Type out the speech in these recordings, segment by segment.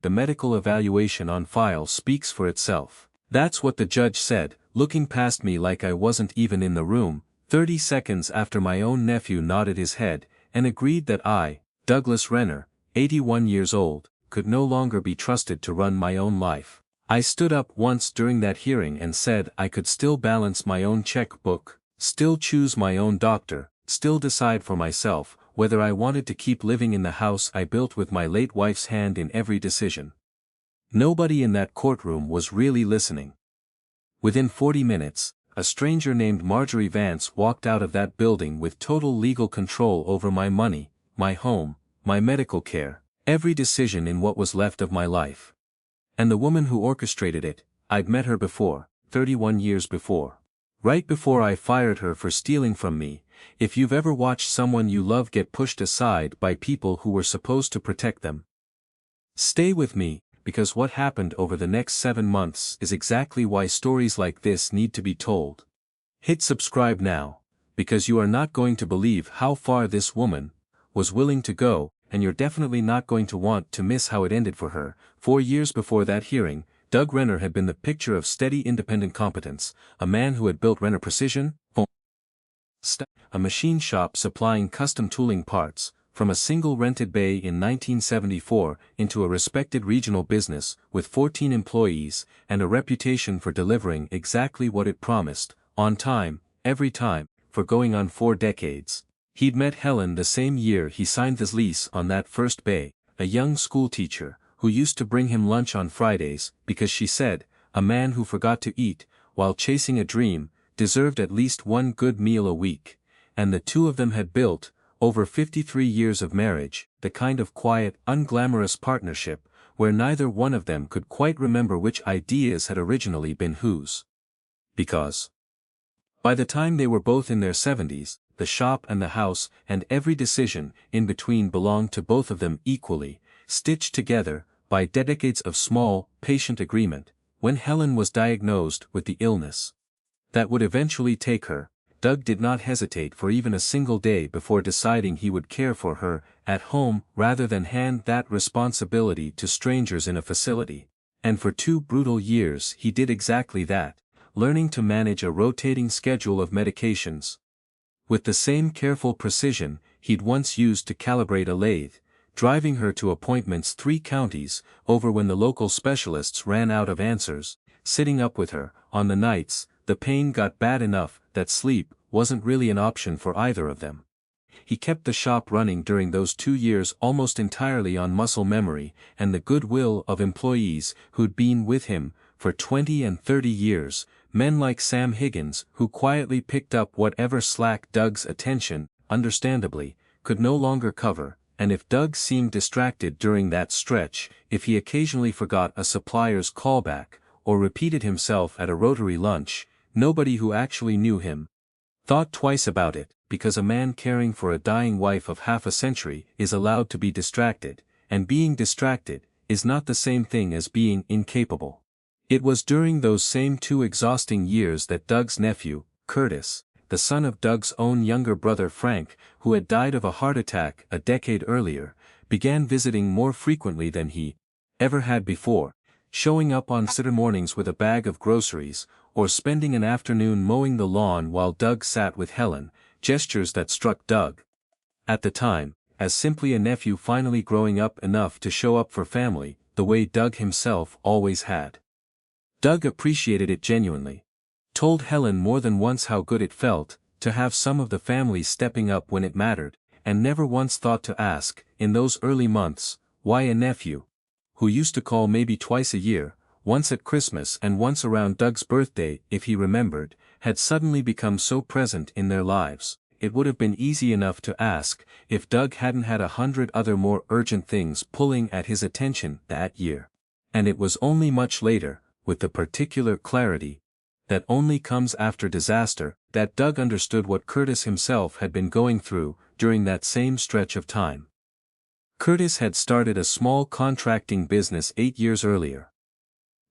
the medical evaluation on file speaks for itself. That's what the judge said, looking past me like I wasn't even in the room, 30 seconds after my own nephew nodded his head, and agreed that I, Douglas Renner, 81 years old, could no longer be trusted to run my own life. I stood up once during that hearing and said I could still balance my own checkbook, still choose my own doctor, still decide for myself whether I wanted to keep living in the house I built with my late wife's hand in every decision. Nobody in that courtroom was really listening. Within 40 minutes, a stranger named Marjorie Vance walked out of that building with total legal control over my money, my home, my medical care, every decision in what was left of my life. And the woman who orchestrated it, I'd met her before, 31 years before. Right before I fired her for stealing from me. If you've ever watched someone you love get pushed aside by people who were supposed to protect them. Stay with me, because what happened over the next 7 months is exactly why stories like this need to be told. Hit subscribe now, because you are not going to believe how far this woman was willing to go, and you're definitely not going to want to miss how it ended for her. 4 years before that hearing, Doug Renner had been the picture of steady independent competence, a man who had built Renner Precision, a machine shop supplying custom tooling parts, from a single rented bay in 1974 into a respected regional business with 14 employees and a reputation for delivering exactly what it promised, on time, every time, for going on 4 decades. He'd met Helen the same year he signed his lease on that first bay, a young schoolteacher, who used to bring him lunch on Fridays because she said, a man who forgot to eat, while chasing a dream, deserved at least one good meal a week, and the two of them had built, over 53 years of marriage, the kind of quiet, unglamorous partnership, where neither one of them could quite remember which ideas had originally been whose. Because by the time they were both in their 70s, the shop and the house and every decision in between belonged to both of them equally, stitched together by decades of small, patient agreement. When Helen was diagnosed with the illness that would eventually take her, Doug did not hesitate for even a single day before deciding he would care for her at home rather than hand that responsibility to strangers in a facility. And for 2 brutal years he did exactly that, learning to manage a rotating schedule of medications with the same careful precision he'd once used to calibrate a lathe, driving her to appointments 3 counties over when the local specialists ran out of answers, sitting up with her on the nights the pain got bad enough that sleep wasn't really an option for either of them. He kept the shop running during those 2 years almost entirely on muscle memory and the goodwill of employees who'd been with him for 20 and 30 years, men like Sam Higgins who quietly picked up whatever slack Doug's attention, understandably, could no longer cover, and if Doug seemed distracted during that stretch, if he occasionally forgot a supplier's callback, or repeated himself at a Rotary lunch, nobody who actually knew him thought twice about it, because a man caring for a dying wife of half a century is allowed to be distracted, and being distracted is not the same thing as being incapable. It was during those same 2 exhausting years that Doug's nephew, Curtis, the son of Doug's own younger brother Frank, who had died of a heart attack a decade earlier, began visiting more frequently than he ever had before, showing up on Saturday mornings with a bag of groceries, or spending an afternoon mowing the lawn while Doug sat with Helen, gestures that struck Doug, at the time, as simply a nephew finally growing up enough to show up for family, the way Doug himself always had. Doug appreciated it genuinely. Told Helen more than once how good it felt to have some of the family stepping up when it mattered, and never once thought to ask, in those early months, why a nephew, who used to call maybe twice a year, once at Christmas and once around Doug's birthday if he remembered, had suddenly become so present in their lives. It would have been easy enough to ask if Doug hadn't had 100 other more urgent things pulling at his attention that year. And it was only much later, with the particular clarity that only comes after disaster, that Doug understood what Curtis himself had been going through during that same stretch of time. Curtis had started a small contracting business 8 years earlier.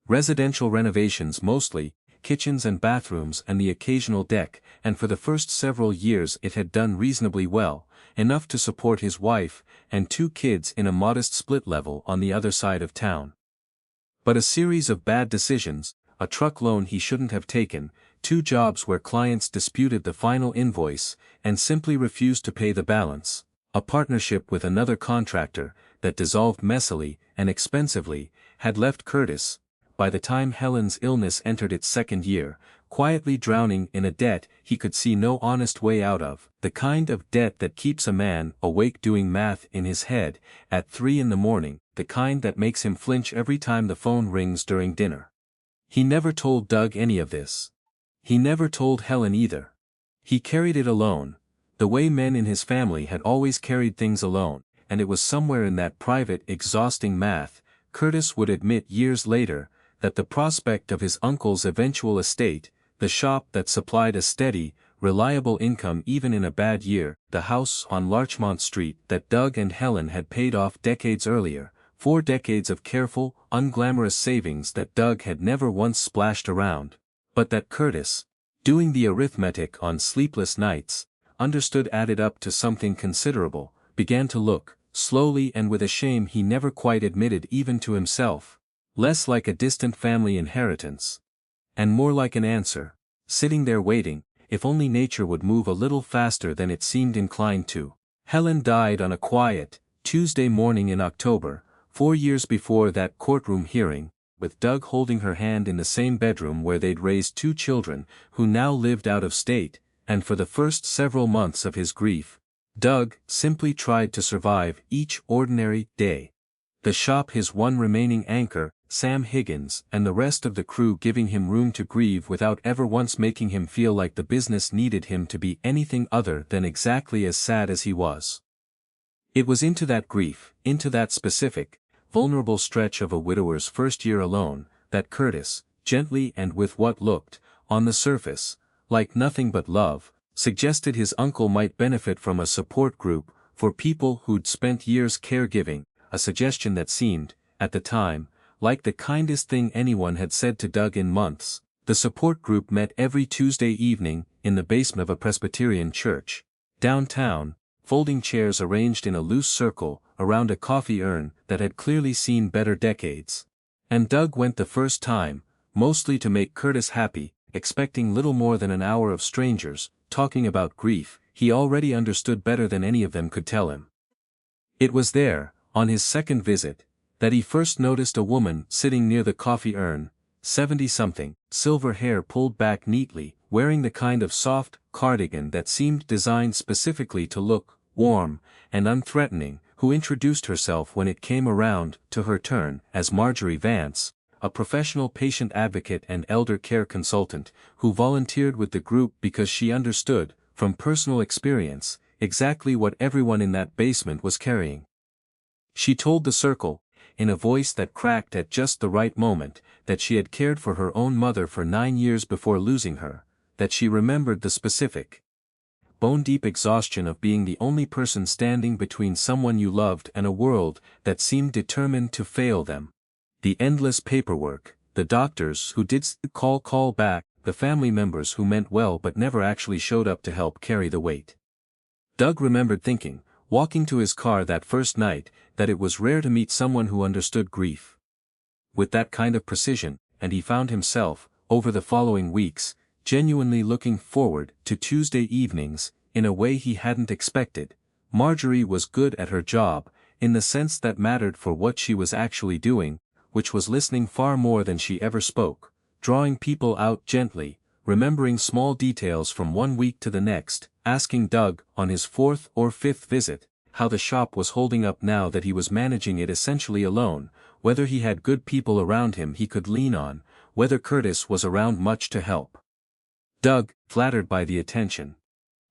Residential renovations mostly, kitchens and bathrooms and the occasional deck, and for the first several years it had done reasonably well, enough to support his wife and 2 kids in a modest split level on the other side of town. But a series of bad decisions, a truck loan he shouldn't have taken, 2 jobs where clients disputed the final invoice and simply refused to pay the balance, a partnership with another contractor that dissolved messily and expensively, had left Curtis, by the time Helen's illness entered its 2nd year, quietly drowning in a debt he could see no honest way out of, the kind of debt that keeps a man awake doing math in his head at 3 in the morning, the kind that makes him flinch every time the phone rings during dinner. He never told Doug any of this. He never told Helen either. He carried it alone, the way men in his family had always carried things alone, and it was somewhere in that private, exhausting math, Curtis would admit years later, that the prospect of his uncle's eventual estate, the shop that supplied a steady, reliable income even in a bad year, the house on Larchmont Street that Doug and Helen had paid off decades earlier, 4 decades of careful, unglamorous savings that Doug had never once splashed around, but that Curtis, doing the arithmetic on sleepless nights, understood added up to something considerable, began to look, slowly and with a shame he never quite admitted even to himself, less like a distant family inheritance, and more like an answer, sitting there waiting, if only nature would move a little faster than it seemed inclined to. Helen died on a quiet, Tuesday morning in October, 4 years before that courtroom hearing, with Doug holding her hand in the same bedroom where they'd raised 2 children, who now lived out of state, and for the first several months of his grief, Doug simply tried to survive each ordinary day. The shop his one remaining anchor, Sam Higgins, and the rest of the crew giving him room to grieve without ever once making him feel like the business needed him to be anything other than exactly as sad as he was. It was into that grief, into that specific, vulnerable stretch of a widower's first year alone, that Curtis, gently and with what looked, on the surface, like nothing but love, suggested his uncle might benefit from a support group for people who'd spent years caregiving, a suggestion that seemed, at the time, like the kindest thing anyone had said to Doug in months. The support group met every Tuesday evening in the basement of a Presbyterian church, downtown, folding chairs arranged in a loose circle around a coffee urn that had clearly seen better decades. And Doug went the first time, mostly to make Curtis happy, expecting little more than an hour of strangers, talking about grief he already understood better than any of them could tell him. It was there, on his 2nd visit, that he first noticed a woman sitting near the coffee urn, 70-something, silver hair pulled back neatly, wearing the kind of soft cardigan that seemed designed specifically to look warm and unthreatening, who introduced herself when it came around to her turn as Marjorie Vance, a professional patient advocate and elder care consultant, who volunteered with the group because she understood, from personal experience, exactly what everyone in that basement was carrying. She told the circle, in a voice that cracked at just the right moment, that she had cared for her own mother for 9 years before losing her, that she remembered the specific, bone-deep exhaustion of being the only person standing between someone you loved and a world that seemed determined to fail them. The endless paperwork, the doctors who did call back, the family members who meant well but never actually showed up to help carry the weight. Doug remembered thinking, walking to his car that first night, that it was rare to meet someone who understood grief with that kind of precision, and he found himself, over the following weeks, genuinely looking forward to Tuesday evenings, in a way he hadn't expected. Marjorie was good at her job, in the sense that mattered for what she was actually doing, which was listening far more than she ever spoke, drawing people out gently, remembering small details from one week to the next, asking Doug, on his 4th or 5th visit, how the shop was holding up now that he was managing it essentially alone, whether he had good people around him he could lean on, whether Curtis was around much to help. Doug, flattered by the attention,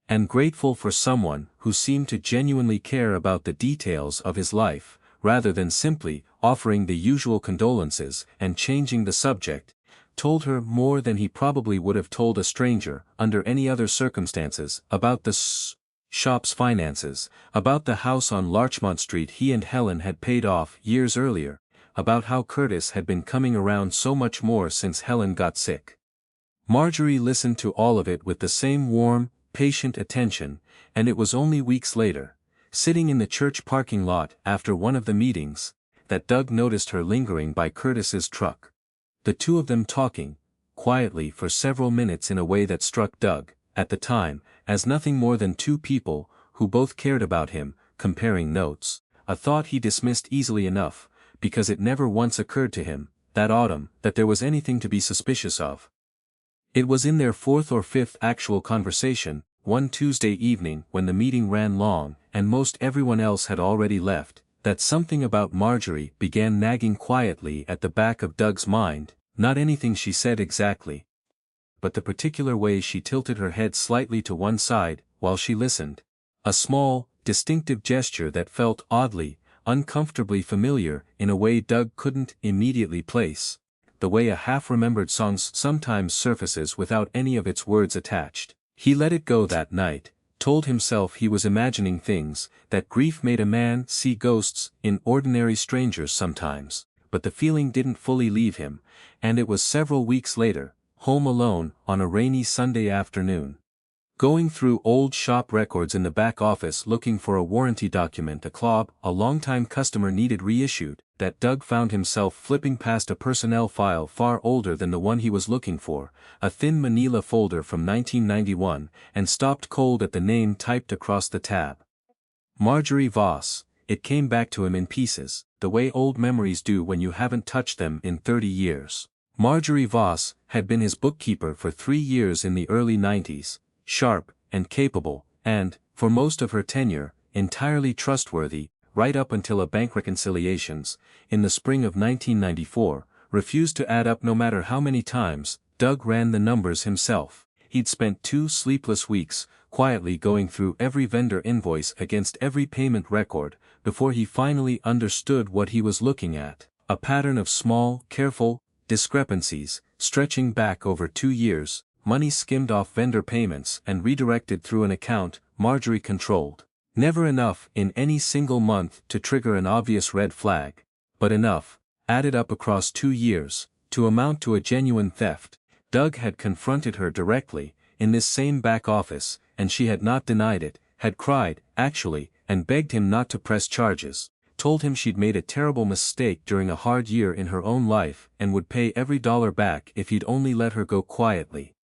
and grateful for someone who seemed to genuinely care about the details of his life, rather than simply offering the usual condolences and changing the subject, told her more than he probably would have told a stranger under any other circumstances about the shop's finances, about the house on Larchmont Street he and Helen had paid off years earlier, about how Curtis had been coming around so much more since Helen got sick. Marjorie listened to all of it with the same warm, patient attention, and it was only weeks later, sitting in the church parking lot after one of the meetings, that Doug noticed her lingering by Curtis's truck. The two of them talking, quietly for several minutes in a way that struck Doug, at the time, as nothing more than two people, who both cared about him, comparing notes, a thought he dismissed easily enough, because it never once occurred to him, that autumn, that there was anything to be suspicious of. It was in their fourth or fifth actual conversation, one Tuesday evening when the meeting ran long and most everyone else had already left, that something about Marjorie began nagging quietly at the back of Doug's mind, not anything she said exactly, but the particular way she tilted her head slightly to one side, while she listened. A small, distinctive gesture that felt oddly, uncomfortably familiar in a way Doug couldn't immediately place, the way a half-remembered song sometimes surfaces without any of its words attached. He let it go that night, told himself he was imagining things, that grief made a man see ghosts in ordinary strangers sometimes, but the feeling didn't fully leave him, and it was several weeks later, home alone on a rainy Sunday afternoon, going through old shop records in the back office looking for a warranty document a longtime customer needed reissued, that Doug found himself flipping past a personnel file far older than the one he was looking for, a thin manila folder from 1991, and stopped cold at the name typed across the tab. Marjorie Voss. It came back to him in pieces, the way old memories do when you haven't touched them in 30 years. Marjorie Voss had been his bookkeeper for 3 years in the early 90s, sharp and capable, and, for most of her tenure, entirely trustworthy, right up until a bank reconciliations, in the spring of 1994, refused to add up no matter how many times. Doug ran the numbers himself. He'd spent 2 sleepless weeks, quietly going through every vendor invoice against every payment record, before he finally understood what he was looking at, a pattern of small, careful discrepancies, stretching back over 2 years, money skimmed off vendor payments and redirected through an account Marjorie controlled. Never enough in any single month to trigger an obvious red flag, but enough, added up across 2 years, to amount to a genuine theft. Doug had confronted her directly, in this same back office, and she had not denied it, had cried, actually, and begged him not to press charges, told him she'd made a terrible mistake during a hard year in her own life and would pay every dollar back if he'd only let her go quietly.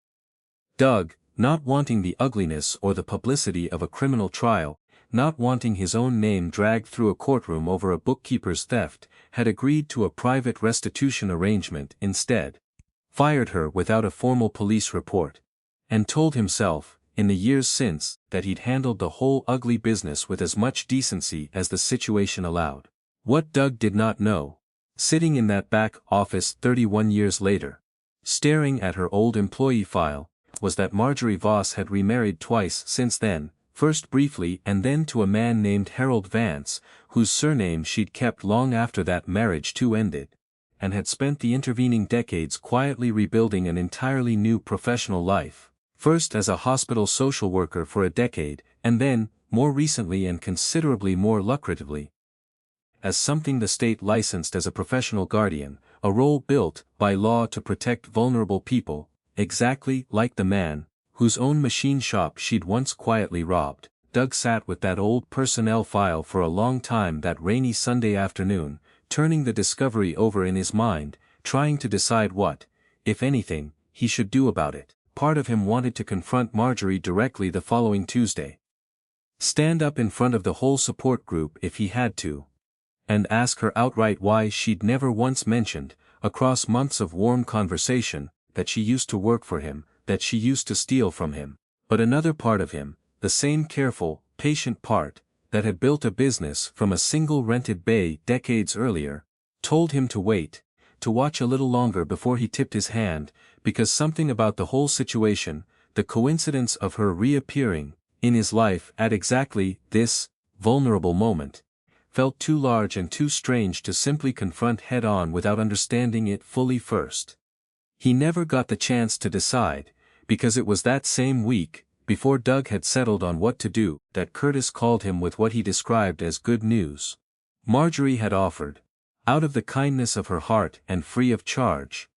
Doug, not wanting the ugliness or the publicity of a criminal trial, not wanting his own name dragged through a courtroom over a bookkeeper's theft, had agreed to a private restitution arrangement instead, fired her without a formal police report, and told himself, in the years since, that he'd handled the whole ugly business with as much decency as the situation allowed. What Doug did not know, sitting in that back office 31 years later, staring at her old employee file, was that Marjorie Voss had remarried twice since then, first briefly and then to a man named Harold Vance, whose surname she'd kept long after that marriage too ended, and had spent the intervening decades quietly rebuilding an entirely new professional life, first as a hospital social worker for a decade, and then, more recently and considerably more lucratively, as something the state licensed as a professional guardian, a role built by law to protect vulnerable people, exactly like the man whose own machine shop she'd once quietly robbed. Doug sat with that old personnel file for a long time that rainy Sunday afternoon, turning the discovery over in his mind, trying to decide what, if anything, he should do about it. Part of him wanted to confront Marjorie directly the following Tuesday. Stand up in front of the whole support group if he had to, and ask her outright why she'd never once mentioned, across months of warm conversation, that she used to work for him, that she used to steal from him. But another part of him, the same careful, patient part, that had built a business from a single rented bay decades earlier, told him to wait, to watch a little longer before he tipped his hand, because something about the whole situation, the coincidence of her reappearing in his life at exactly this vulnerable moment, felt too large and too strange to simply confront head-on without understanding it fully first. He never got the chance to decide, because it was that same week, before Doug had settled on what to do, that Curtis called him with what he described as good news. Marjorie had offered, out of the kindness of her heart and free of charge,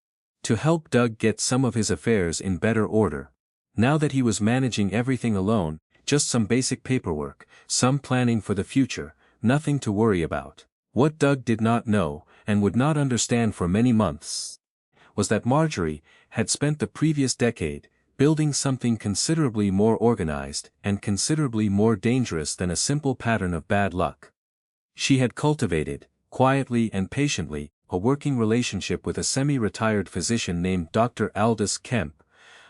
to help Doug get some of his affairs in better order. Now that he was managing everything alone, just some basic paperwork, some planning for the future, nothing to worry about. What Doug did not know, and would not understand for many months, was that Marjorie had spent the previous decade building something considerably more organized and considerably more dangerous than a simple pattern of bad luck. She had cultivated, quietly and patiently, a working relationship with a semi-retired physician named Dr. Aldous Kemp,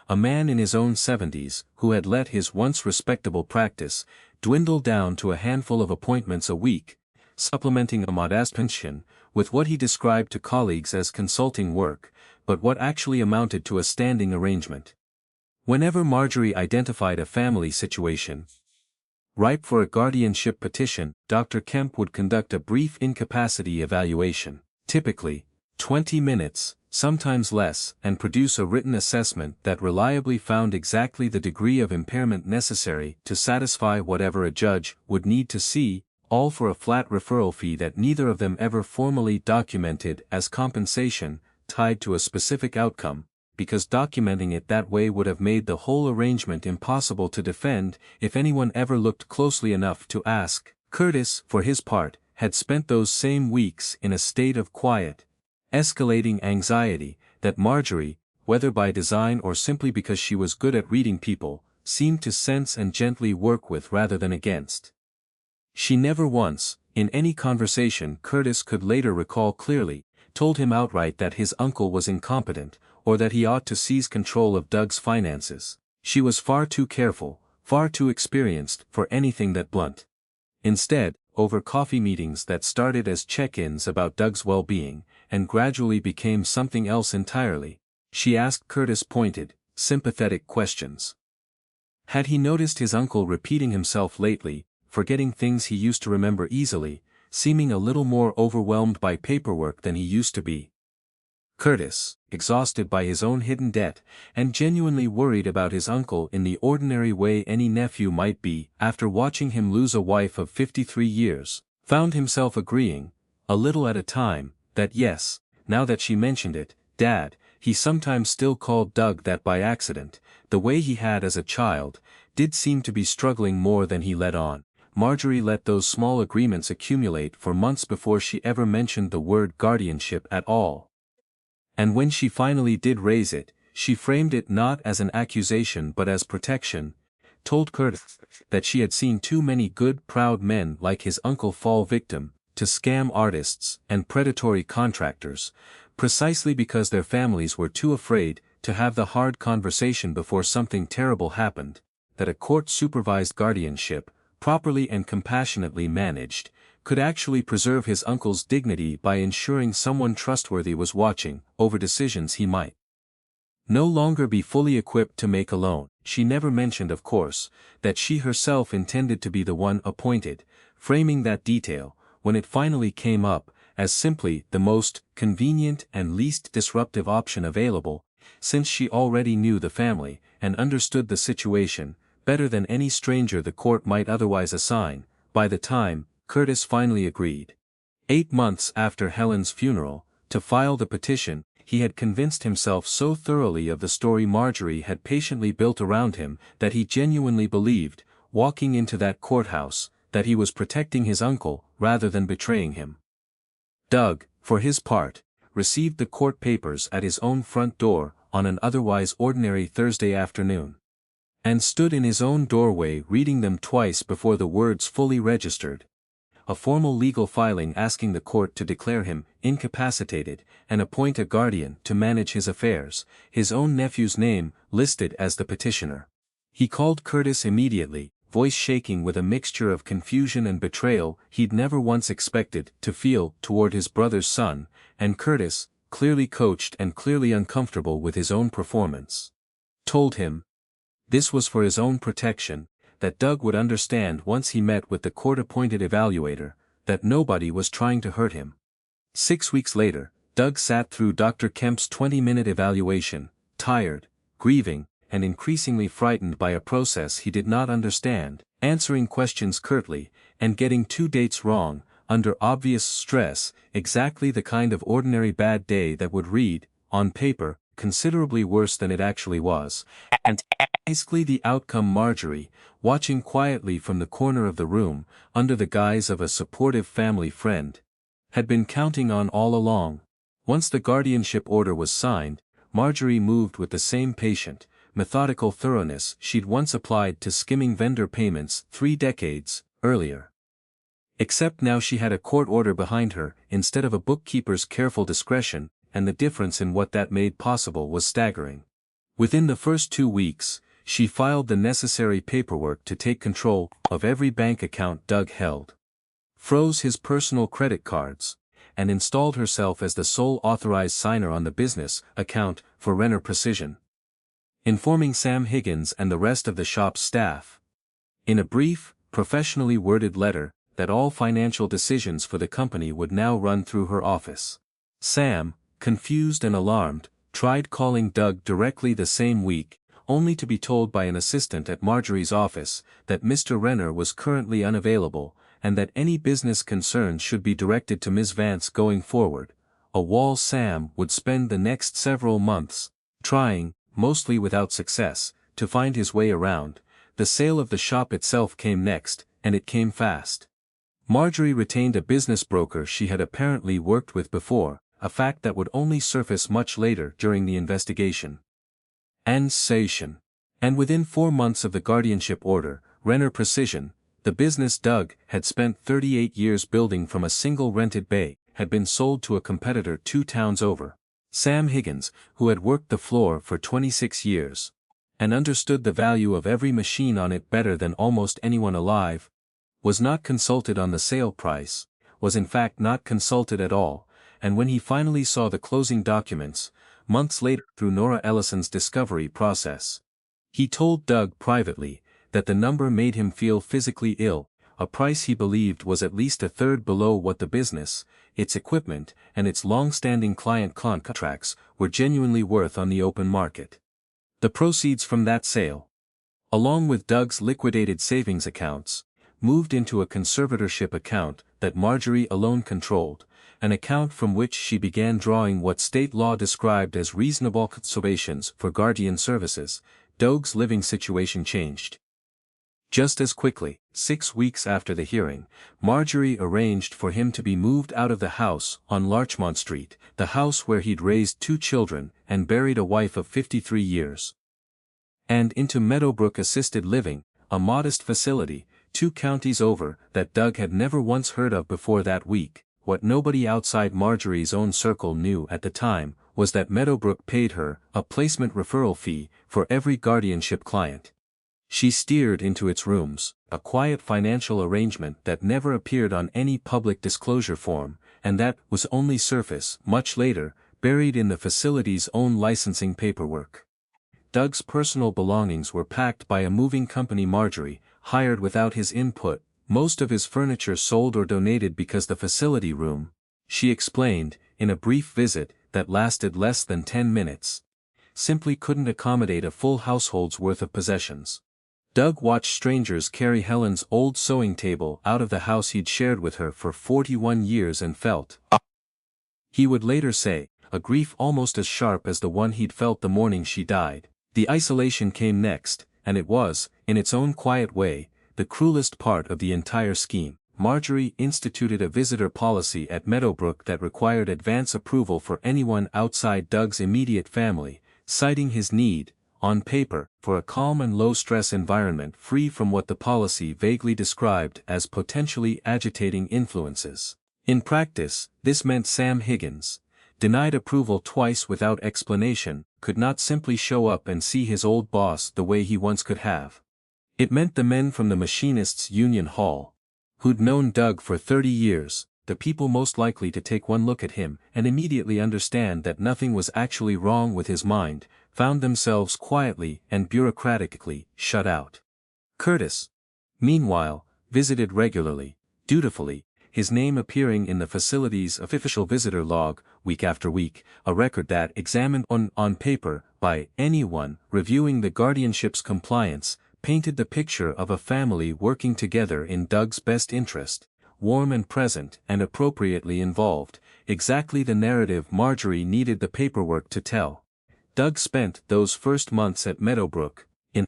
a man in his own 70s who had let his once respectable practice dwindle down to a handful of appointments a week, supplementing a modest pension with what he described to colleagues as consulting work, but what actually amounted to a standing arrangement. Whenever Marjorie identified a family situation ripe for a guardianship petition, Dr. Kemp would conduct a brief incapacity evaluation, typically 20 minutes, sometimes less, and produce a written assessment that reliably found exactly the degree of impairment necessary to satisfy whatever a judge would need to see, all for a flat referral fee that neither of them ever formally documented as compensation tied to a specific outcome, because documenting it that way would have made the whole arrangement impossible to defend if anyone ever looked closely enough to ask. Curtis, for his part, had spent those same weeks in a state of quiet, escalating anxiety that Marjorie, whether by design or simply because she was good at reading people, seemed to sense and gently work with rather than against. She never once, in any conversation Curtis could later recall clearly, told him outright that his uncle was incompetent, or that he ought to seize control of Doug's finances. She was far too careful, far too experienced for anything that blunt. Instead, over coffee meetings that started as check-ins about Doug's well-being, and gradually became something else entirely, she asked Curtis pointed, sympathetic questions. Had he noticed his uncle repeating himself lately, forgetting things he used to remember easily, seeming a little more overwhelmed by paperwork than he used to be? Curtis, exhausted by his own hidden debt, and genuinely worried about his uncle in the ordinary way any nephew might be after watching him lose a wife of 53 years, found himself agreeing, a little at a time, that yes, now that she mentioned it, Dad, he sometimes still called Doug that by accident, the way he had as a child, did seem to be struggling more than he let on. Marjorie let those small agreements accumulate for months before she ever mentioned the word guardianship at all. And when she finally did raise it, she framed it not as an accusation but as protection, told Curtis that she had seen too many good proud men like his uncle fall victim to scam artists and predatory contractors, precisely because their families were too afraid to have the hard conversation before something terrible happened, that a court-supervised guardianship, properly and compassionately managed, could actually preserve his uncle's dignity by ensuring someone trustworthy was watching over decisions he might no longer be fully equipped to make alone. She never mentioned, of course, that she herself intended to be the one appointed, framing that detail, when it finally came up, as simply the most convenient and least disruptive option available, since she already knew the family and understood the situation better than any stranger the court might otherwise assign. By the time Curtis finally agreed, 8 months after Helen's funeral, to file the petition, he had convinced himself so thoroughly of the story Marjorie had patiently built around him that he genuinely believed, walking into that courthouse, that he was protecting his uncle rather than betraying him. Doug, for his part, received the court papers at his own front door on an otherwise ordinary Thursday afternoon, and stood in his own doorway reading them twice before the words fully registered. A formal legal filing asking the court to declare him incapacitated and appoint a guardian to manage his affairs, his own nephew's name listed as the petitioner. He called Curtis immediately, voice shaking with a mixture of confusion and betrayal he'd never once expected to feel toward his brother's son, and Curtis, clearly coached and clearly uncomfortable with his own performance, told him this was for his own protection, that Doug would understand once he met with the court-appointed evaluator, that nobody was trying to hurt him. 6 weeks later, Doug sat through Dr. Kemp's 20-minute evaluation, tired, grieving, and increasingly frightened by a process he did not understand, answering questions curtly, and getting 2 dates wrong, under obvious stress, exactly the kind of ordinary bad day that would read, on paper, considerably worse than it actually was, and basically the outcome Marjorie, watching quietly from the corner of the room, under the guise of a supportive family friend, had been counting on all along. Once the guardianship order was signed, Marjorie moved with the same patient, methodical thoroughness she'd once applied to skimming vendor payments 3 decades earlier. Except now she had a court order behind her instead of a bookkeeper's careful discretion, and the difference in what that made possible was staggering. Within the first 2 weeks, she filed the necessary paperwork to take control of every bank account Doug held, froze his personal credit cards, and installed herself as the sole authorized signer on the business account for Renner Precision, informing Sam Higgins and the rest of the shop's staff, in a brief, professionally worded letter, that all financial decisions for the company would now run through her office. Sam, confused and alarmed, tried calling Doug directly the same week, only to be told by an assistant at Marjorie's office that Mr. Renner was currently unavailable, and that any business concerns should be directed to Ms. Vance going forward, a wall Sam would spend the next several months trying, mostly without success, to find his way around. The sale of the shop itself came next, and it came fast. Marjorie retained a business broker she had apparently worked with before, a fact that would only surface much later during the investigation. And within 4 months of the guardianship order, Renner Precision, the business Doug had spent 38 years building from a single rented bay, had been sold to a competitor 2 towns over. Sam Higgins, who had worked the floor for 26 years, and understood the value of every machine on it better than almost anyone alive, was not consulted on the sale price, was in fact not consulted at all, and when he finally saw the closing documents, months later through Nora Ellison's discovery process, he told Doug privately that the number made him feel physically ill, a price he believed was at least a third below what the business, its equipment, and its long-standing client contracts were genuinely worth on the open market. The proceeds from that sale, along with Doug's liquidated savings accounts, moved into a conservatorship account that Marjorie alone controlled, an account from which she began drawing what state law described as reasonable conservations for guardian services. Doug's living situation changed. Just as quickly, 6 weeks after the hearing, Marjorie arranged for him to be moved out of the house on Larchmont Street, the house where he'd raised 2 children and buried a wife of 53 years, and into Meadowbrook Assisted Living, a modest facility, 2 counties over, that Doug had never once heard of before that week. What nobody outside Marjorie's own circle knew at the time was that Meadowbrook paid her a placement referral fee for every guardianship client she steered into its rooms, a quiet financial arrangement that never appeared on any public disclosure form, and that was only surface much later, buried in the facility's own licensing paperwork. Doug's personal belongings were packed by a moving company Marjorie hired without his input, most of his furniture sold or donated because the facility room, she explained, in a brief visit that lasted less than 10 minutes, simply couldn't accommodate a full household's worth of possessions. Doug watched strangers carry Helen's old sewing table out of the house he'd shared with her for 41 years and felt, he would later say, a grief almost as sharp as the one he'd felt the morning she died. The isolation came next, and it was, in its own quiet way, the cruelest part of the entire scheme. Marjorie instituted a visitor policy at Meadowbrook that required advance approval for anyone outside Doug's immediate family, citing his need, on paper, for a calm and low-stress environment free from what the policy vaguely described as potentially agitating influences. In practice, this meant Sam Higgins, denied approval twice without explanation, could not simply show up and see his old boss the way he once could have. It meant the men from the Machinists' Union Hall, who'd known Doug for 30 years, the people most likely to take one look at him and immediately understand that nothing was actually wrong with his mind, found themselves quietly and bureaucratically shut out. Curtis, meanwhile, visited regularly, dutifully, his name appearing in the facility's official visitor log, week after week, a record that, examined on paper, by anyone reviewing the guardianship's compliance, painted the picture of a family working together in Doug's best interest, warm and present and appropriately involved, exactly the narrative Marjorie needed the paperwork to tell. Doug spent those first months at Meadowbrook, in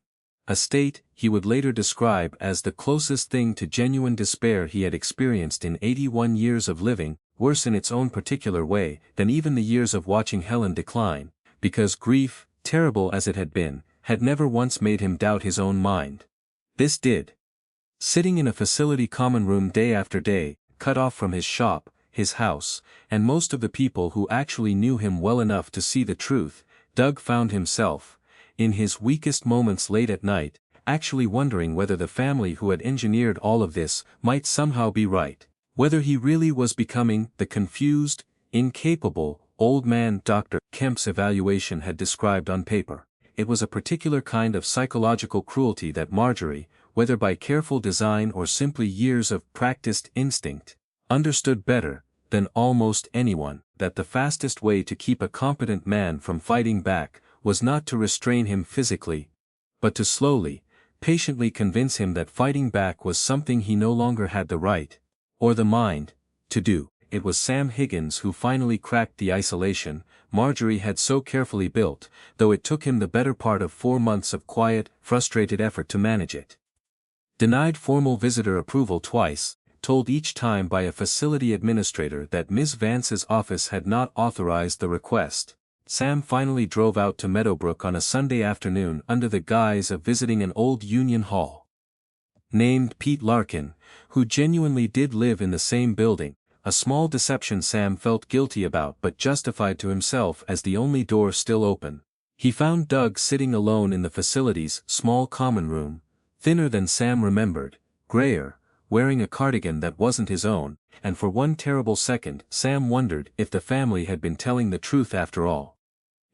a state he would later describe as the closest thing to genuine despair he had experienced in 81 years of living, worse in its own particular way than even the years of watching Helen decline, because grief, terrible as it had been, had never once made him doubt his own mind. This did. Sitting in a facility common room day after day, cut off from his shop, his house, and most of the people who actually knew him well enough to see the truth, Doug found himself, in his weakest moments late at night, actually wondering whether the family who had engineered all of this might somehow be right, whether he really was becoming the confused, incapable, old man Dr. Kemp's evaluation had described on paper. It was a particular kind of psychological cruelty that Marjorie, whether by careful design or simply years of practiced instinct, understood better than almost anyone, that the fastest way to keep a competent man from fighting back was not to restrain him physically, but to slowly, patiently convince him that fighting back was something he no longer had the right, or the mind, to do. It was Sam Higgins who finally cracked the isolation Marjorie had so carefully built, though it took him the better part of 4 months of quiet, frustrated effort to manage it. Denied formal visitor approval twice, told each time by a facility administrator that Ms. Vance's office had not authorized the request, Sam finally drove out to Meadowbrook on a Sunday afternoon under the guise of visiting an old Union Hall named Pete Larkin, who genuinely did live in the same building, a small deception Sam felt guilty about but justified to himself as the only door still open. He found Doug sitting alone in the facility's small common room, thinner than Sam remembered, grayer, wearing a cardigan that wasn't his own, and for one terrible second Sam wondered if the family had been telling the truth after all.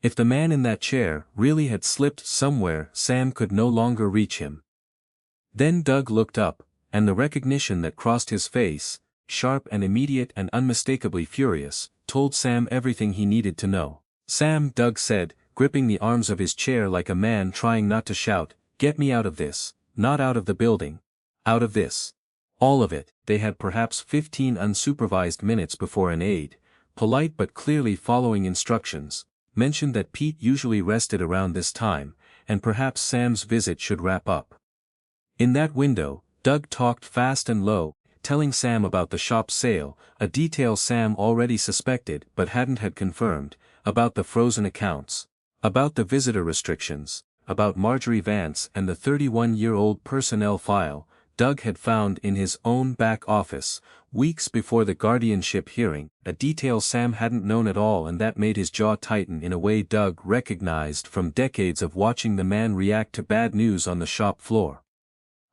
If the man in that chair really had slipped somewhere, Sam could no longer reach him. Then Doug looked up, and the recognition that crossed his face, sharp and immediate and unmistakably furious, told Sam everything he needed to know. "Sam," Doug said, gripping the arms of his chair like a man trying not to shout, "get me out of this, not out of the building. Out of this. All of it." They had perhaps 15 unsupervised minutes before an aide, polite but clearly following instructions, mentioned that Pete usually rested around this time, and perhaps Sam's visit should wrap up. In that window, Doug talked fast and low, telling Sam about the shop sale, a detail Sam already suspected but hadn't had confirmed, about the frozen accounts, about the visitor restrictions, about Marjorie Vance and the 31-year-old personnel file Doug had found in his own back office, weeks before the guardianship hearing, a detail Sam hadn't known at all and that made his jaw tighten in a way Doug recognized from decades of watching the man react to bad news on the shop floor.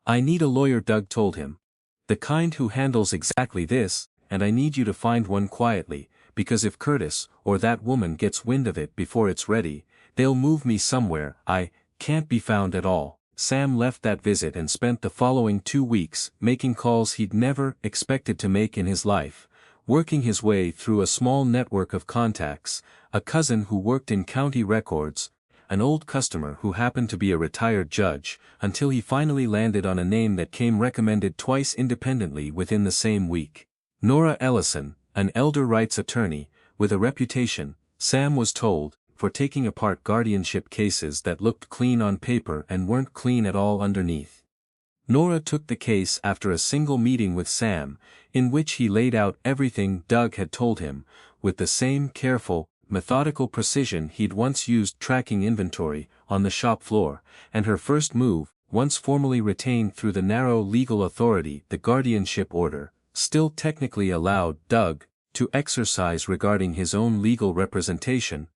"I need a lawyer," Doug told him. "The kind who handles exactly this, and I need you to find one quietly, because if Curtis or that woman gets wind of it before it's ready, they'll move me somewhere I can't be found at all." Sam left that visit and spent the following 2 weeks making calls he'd never expected to make in his life, working his way through a small network of contacts, a cousin who worked in county records, an old customer who happened to be a retired judge, until he finally landed on a name that came recommended twice independently within the same week. Nora Ellison, an elder rights attorney, with a reputation, Sam was told, for taking apart guardianship cases that looked clean on paper and weren't clean at all underneath. Nora took the case after a single meeting with Sam, in which he laid out everything Doug had told him, with the same careful, methodical precision he'd once used tracking inventory on the shop floor, and her first move, once formally retained through the narrow legal authority the guardianship order, still technically allowed Doug to exercise regarding his own legal representation,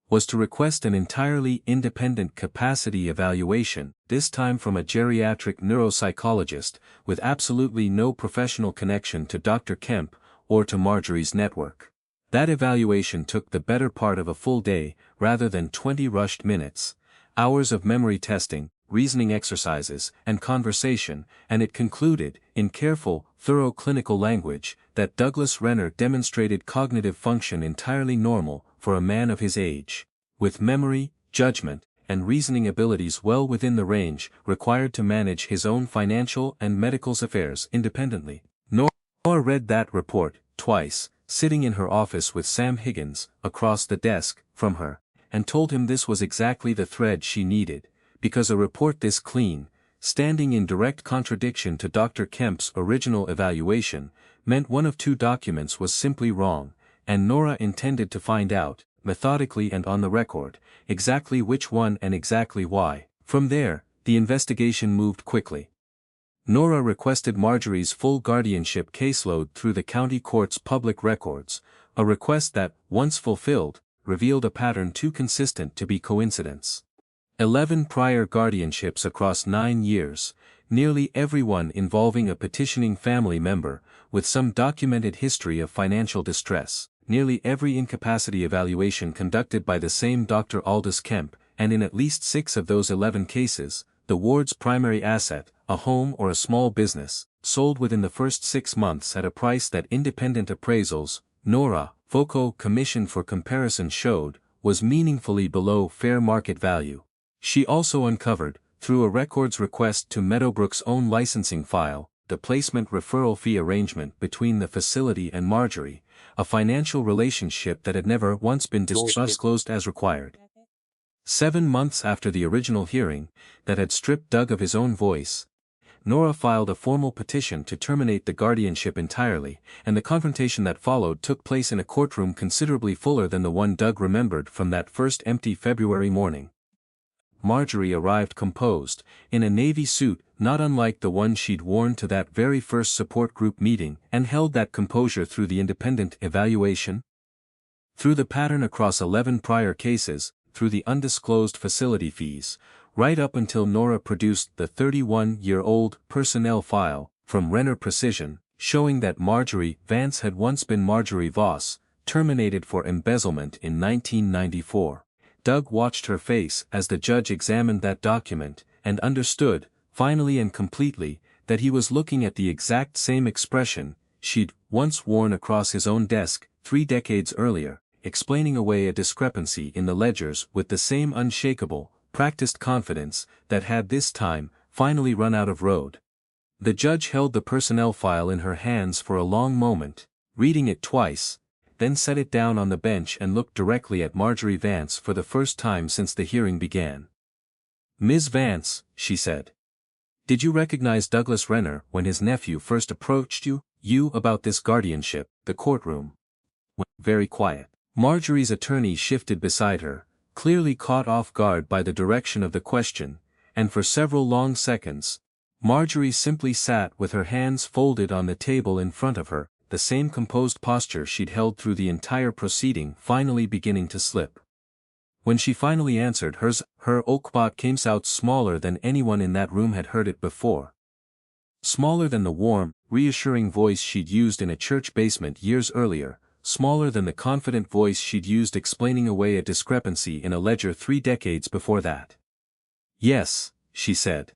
was to request an entirely independent capacity evaluation, this time from a geriatric neuropsychologist, with absolutely no professional connection to Dr. Kemp or to Marjorie's network. That evaluation took the better part of a full day, rather than 20 rushed minutes, hours of memory testing, reasoning exercises, and conversation, and it concluded, in careful, thorough clinical language, that Douglas Renner demonstrated cognitive function entirely normal for a man of his age, with memory, judgment, and reasoning abilities well within the range required to manage his own financial and medical affairs independently. Nora read that report, twice, sitting in her office with Sam Higgins, across the desk from her, and told him this was exactly the thread she needed, because a report this clean, standing in direct contradiction to Dr. Kemp's original evaluation, meant one of two documents was simply wrong, and Nora intended to find out, methodically and on the record, exactly which one and exactly why. From there, the investigation moved quickly. Nora requested Marjorie's full guardianship caseload through the county court's public records, a request that, once fulfilled, revealed a pattern too consistent to be coincidence. 11 prior guardianships across 9 years, nearly everyone involving a petitioning family member, with some documented history of financial distress, nearly every incapacity evaluation conducted by the same Dr. Aldous Kemp, and in at least 6 of those 11 cases, the ward's primary asset, a home or a small business, sold within the first 6 months at a price that independent appraisals, Nora, FOCO commissioned for comparison showed, was meaningfully below fair market value. She also uncovered, through a records request to Meadowbrook's own licensing file, the placement referral fee arrangement between the facility and Marjorie, a financial relationship that had never once been disclosed as required. 7 months after the original hearing, that had stripped Doug of his own voice, Nora filed a formal petition to terminate the guardianship entirely, and the confrontation that followed took place in a courtroom considerably fuller than the one Doug remembered from that first empty February morning. Marjorie arrived composed, in a navy suit not unlike the one she'd worn to that very first support group meeting, and held that composure through the independent evaluation. Through the pattern across 11 prior cases, through the undisclosed facility fees, right up until Nora produced the 31-year-old personnel file from Renner Precision, showing that Marjorie Vance had once been Marjorie Voss, terminated for embezzlement in 1994. Doug watched her face as the judge examined that document, and understood, finally and completely, that he was looking at the exact same expression she'd once worn across his own desk 3 decades earlier, explaining away a discrepancy in the ledgers with the same unshakable, practiced confidence that had this time finally run out of road. The judge held the personnel file in her hands for a long moment, reading it twice, then set it down on the bench and looked directly at Marjorie Vance for the first time since the hearing began. "Ms. Vance," she said. "Did you recognize Douglas Renner when his nephew first approached you about this guardianship?" The courtroom went very quiet. Marjorie's attorney shifted beside her, clearly caught off guard by the direction of the question, and for several long seconds, Marjorie simply sat with her hands folded on the table in front of her, the same composed posture she'd held through the entire proceeding finally beginning to slip. When she finally answered her oakbot came out smaller than anyone in that room had heard it before. Smaller than the warm, reassuring voice she'd used in a church basement years earlier, smaller than the confident voice she'd used explaining away a discrepancy in a ledger 3 decades before that. "Yes," she said.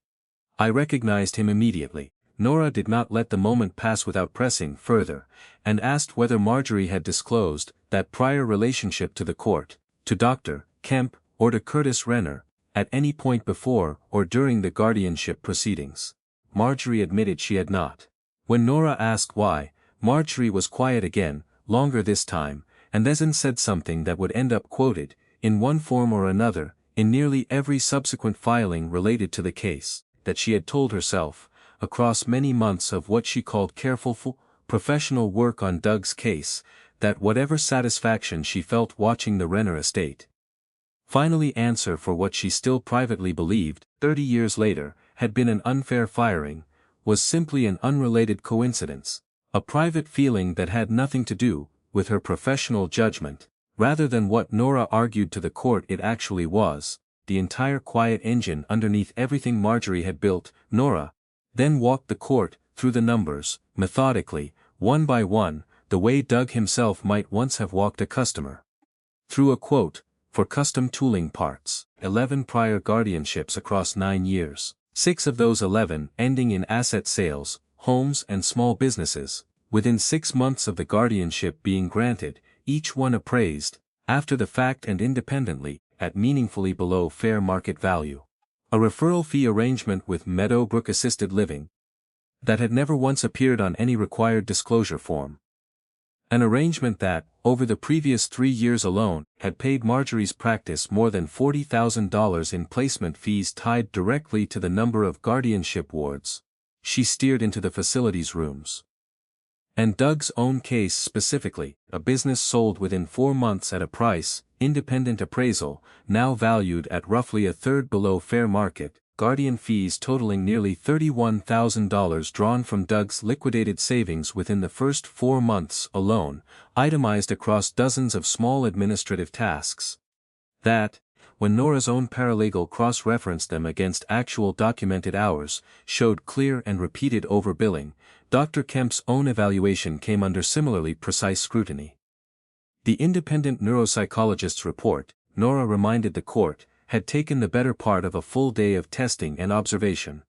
"I recognized him immediately." Nora did not let the moment pass without pressing further, and asked whether Marjorie had disclosed that prior relationship to the court, to Dr. Kemp, or to Curtis Renner, at any point before or during the guardianship proceedings. Marjorie admitted she had not. When Nora asked why, Marjorie was quiet again, longer this time, and then said something that would end up quoted, in one form or another, in nearly every subsequent filing related to the case, that she had told herself, across many months of what she called careful, professional work on Doug's case, that whatever satisfaction she felt watching the Renner estate finally answer for what she still privately believed, 30 years later, had been an unfair firing, was simply an unrelated coincidence. A private feeling that had nothing to do with her professional judgment, rather than what Nora argued to the court it actually was, the entire quiet engine underneath everything Marjorie had built. Nora then walked the court through the numbers, methodically, one by one, the way Doug himself might once have walked a customer. Through a quote, for custom tooling parts, 11 prior guardianships across 9 years, 6 of those 11 ending in asset sales, homes and small businesses, within 6 months of the guardianship being granted, each one appraised, after the fact and independently, at meaningfully below fair market value. A referral fee arrangement with Meadowbrook Assisted Living that had never once appeared on any required disclosure form. An arrangement that, over the previous 3 years alone, had paid Marjorie's practice more than $40,000 in placement fees tied directly to the number of guardianship wards she steered into the facility's rooms. And Doug's own case specifically, a business sold within 4 months at a price, independent appraisal, now valued at roughly a third below fair market, guardian fees totaling nearly $31,000 drawn from Doug's liquidated savings within the first 4 months alone, itemized across dozens of small administrative tasks. That, when Nora's own paralegal cross-referenced them against actual documented hours, showed clear and repeated overbilling. Dr. Kemp's own evaluation came under similarly precise scrutiny. The independent neuropsychologist's report, Nora reminded the court, had taken the better part of a full day of testing and observation.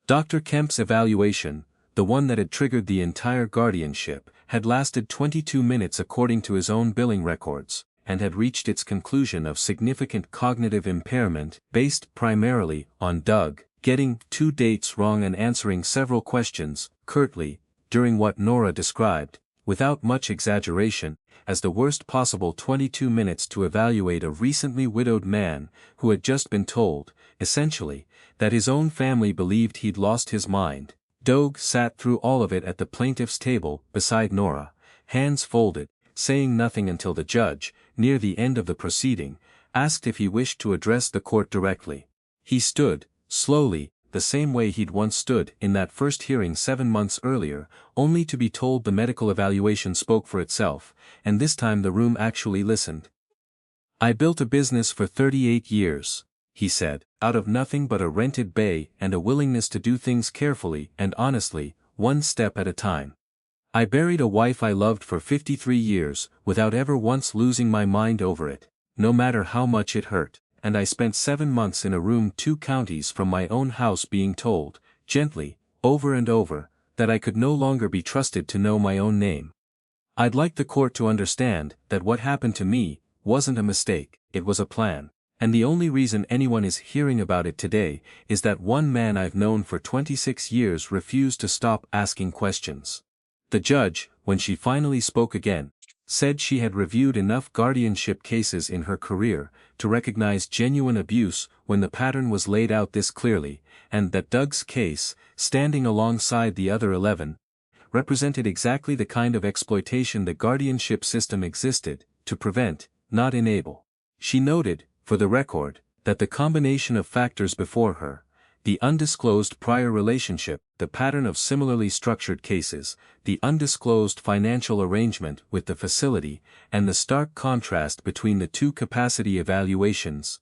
Dr. Kemp's evaluation, the one that had triggered the entire guardianship, had lasted 22 minutes according to his own billing records, and had reached its conclusion of significant cognitive impairment, based primarily on Doug getting 2 dates wrong and answering several questions, curtly, during what Nora described, without much exaggeration, as the worst possible 22 minutes to evaluate a recently widowed man who had just been told, essentially, that his own family believed he'd lost his mind. Doug sat through all of it at the plaintiff's table, beside Nora, hands folded, saying nothing until the judge, near the end of the proceeding, asked if he wished to address the court directly. He stood, slowly, the same way he'd once stood in that first hearing 7 months earlier, only to be told the medical evaluation spoke for itself, and this time the room actually listened. "I built a business for 38 years, he said, out of nothing but a rented bay and a willingness to do things carefully and honestly, one step at a time. I buried a wife I loved for 53 years, without ever once losing my mind over it, no matter how much it hurt. And I spent 7 months in a room 2 counties from my own house being told, gently, over and over, that I could no longer be trusted to know my own name. I'd like the court to understand that what happened to me wasn't a mistake, it was a plan, and the only reason anyone is hearing about it today is that one man I've known for 26 years refused to stop asking questions." The judge, when she finally spoke again, said she had reviewed enough guardianship cases in her career to recognize genuine abuse when the pattern was laid out this clearly, and that Doug's case, standing alongside the other 11, represented exactly the kind of exploitation the guardianship system existed to prevent, not enable. She noted, for the record, that the combination of factors before her, the undisclosed prior relationship, the pattern of similarly structured cases, the undisclosed financial arrangement with the facility, and the stark contrast between the 2 capacity evaluations,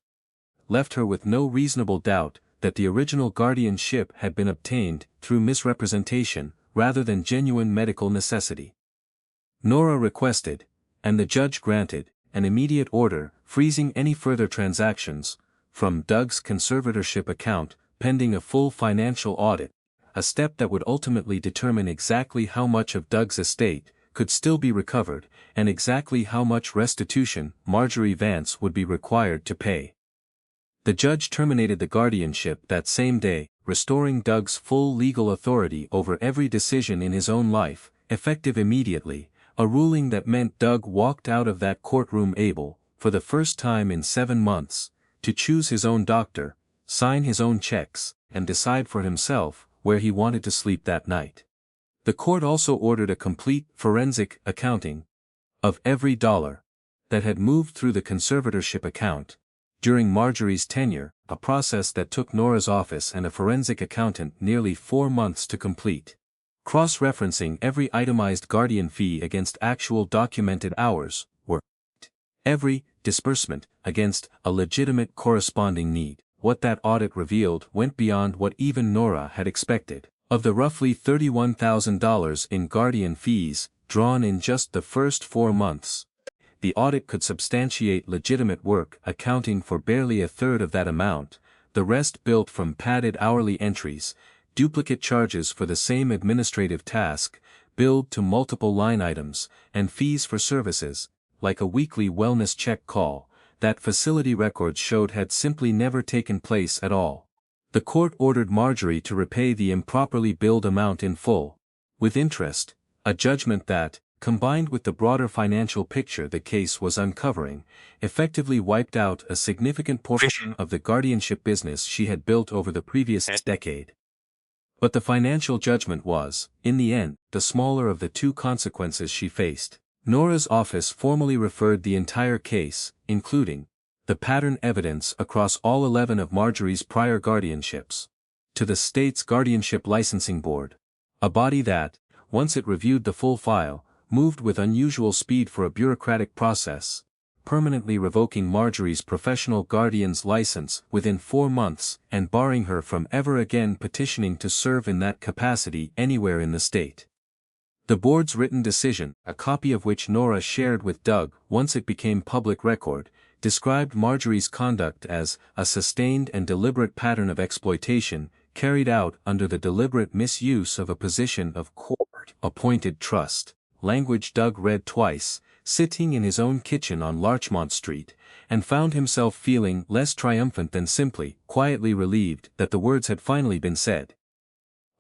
left her with no reasonable doubt that the original guardianship had been obtained through misrepresentation rather than genuine medical necessity. Nora requested, and the judge granted, an immediate order freezing any further transactions from Doug's conservatorship account pending a full financial audit, a step that would ultimately determine exactly how much of Doug's estate could still be recovered and exactly how much restitution Marjorie Vance would be required to pay. The judge terminated the guardianship that same day, restoring Doug's full legal authority over every decision in his own life, effective immediately, a ruling that meant Doug walked out of that courtroom able, for the first time in 7 months, to choose his own doctor, sign his own checks, and decide for himself where he wanted to sleep that night. The court also ordered a complete forensic accounting of every dollar that had moved through the conservatorship account during Marjorie's tenure, a process that took Nora's office and a forensic accountant nearly 4 months to complete. Cross-referencing every itemized guardian fee against actual documented hours, were every disbursement against a legitimate corresponding need. What that audit revealed went beyond what even Nora had expected. Of the roughly $31,000 in guardian fees, drawn in just the first 4 months, the audit could substantiate legitimate work accounting for barely a third of that amount, the rest built from padded hourly entries, duplicate charges for the same administrative task, billed to multiple line items, and fees for services, like a weekly wellness check call, that facility records showed had simply never taken place at all. The court ordered Marjorie to repay the improperly billed amount in full, with interest, a judgment that, combined with the broader financial picture the case was uncovering, effectively wiped out a significant portion of the guardianship business she had built over the previous decade. But the financial judgment was, in the end, the smaller of the two consequences she faced. Nora's office formally referred the entire case, including the pattern evidence across all 11 of Marjorie's prior guardianships, to the state's Guardianship Licensing Board, a body that, once it reviewed the full file, moved with unusual speed for a bureaucratic process, permanently revoking Marjorie's professional guardian's license within 4 months and barring her from ever again petitioning to serve in that capacity anywhere in the state. The board's written decision, a copy of which Nora shared with Doug once it became public record, described Marjorie's conduct as a sustained and deliberate pattern of exploitation carried out under the deliberate misuse of a position of court-appointed trust, language Doug read twice, sitting in his own kitchen on Larchmont Street, and found himself feeling less triumphant than simply, quietly relieved that the words had finally been said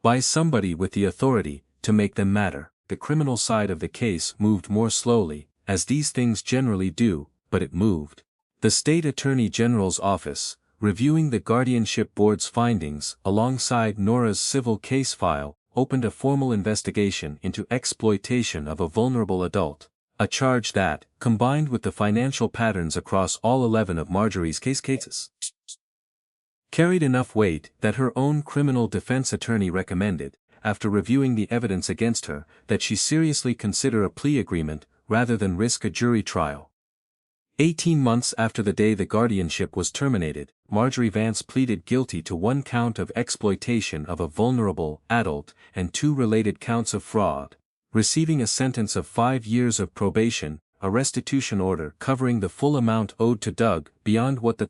by somebody with the authority to make them matter. The criminal side of the case moved more slowly, as these things generally do, but it moved. The State Attorney General's office, reviewing the Guardianship Board's findings alongside Nora's civil case file, opened a formal investigation into exploitation of a vulnerable adult, a charge that, combined with the financial patterns across all 11 of Marjorie's cases, carried enough weight that her own criminal defense attorney recommended, after reviewing the evidence against her, that she seriously consider a plea agreement rather than risk a jury trial. 18 months after the day the guardianship was terminated, Marjorie Vance pleaded guilty to 1 count of exploitation of a vulnerable adult and 2 related counts of fraud, receiving a sentence of 5 years of probation, a restitution order covering the full amount owed to Doug beyond what the